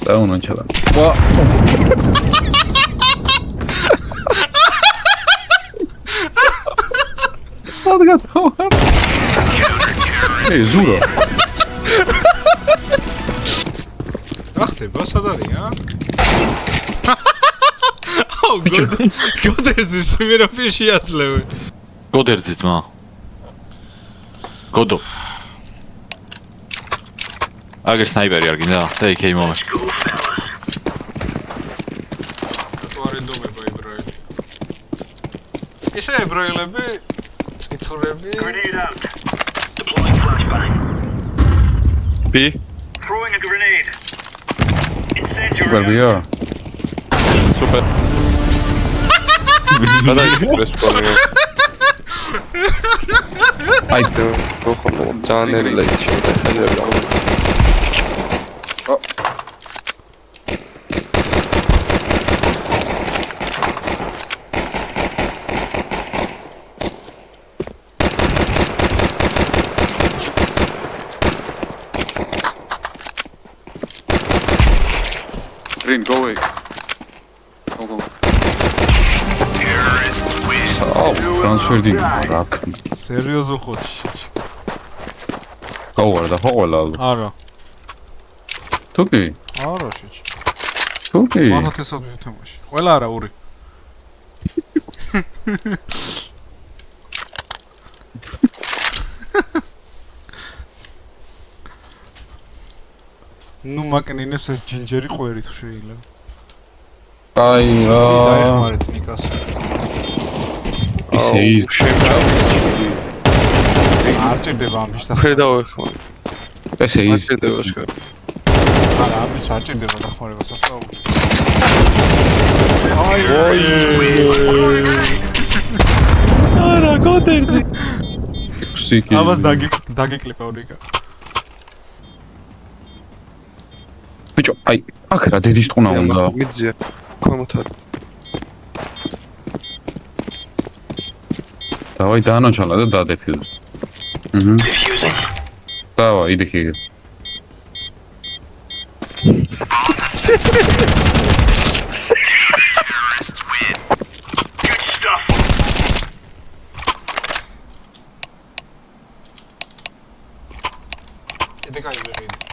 დაუნო ჩალა. ვა. სადღაც ეი ზურა. ახტება სად არია? აუ გოდერძის მერაფი შეაძლევენ. გოდერძის მა. გოდო. აგერ სნაიპერი არ გინდა? და იქ იმომა. თუ არ ედომება ებრაელი. ისე ებრაელები წითურები Grenade out. Deploying flashbang. B. Throwing a grenade. Incendiary. სუპერბია. Super. და რესპონდე. აი ხო, ძალიან ლეით შეიძლება. Green, go away. Go. Terrorists win. Oh, transferდი რაკ. სერიოზულ ხოთში. გავარ და ხო ყველა ალბათ. არა. თუკი. არა შეჭ. თუკი. მანათ ესა თემაში. ყველა არა ური. ნუ მაკნინებს ეს ჯინჯერი ყვერი თუ შეიძლება. აი დაეხმარეთ ნიკას. ისე ის არ ჭირდება ამის და ხედავ ახლა. ესე ის ხედავ შე. არა ამის არ ჭირდება დახმარება სასწაული. არა, გოდერძი. სიკი. ამას დაგიკლიპავ ნიკა. ბიჭო, აი, აქ რა დედის ტყუნა უნდა. მიძია. კომოთარ. დავაი დაანოჩალა და დადეფიუზ. Diffusing. დავაი, იდიქი. Terrorists win. Good stuff. იდე кай ვიყიდე.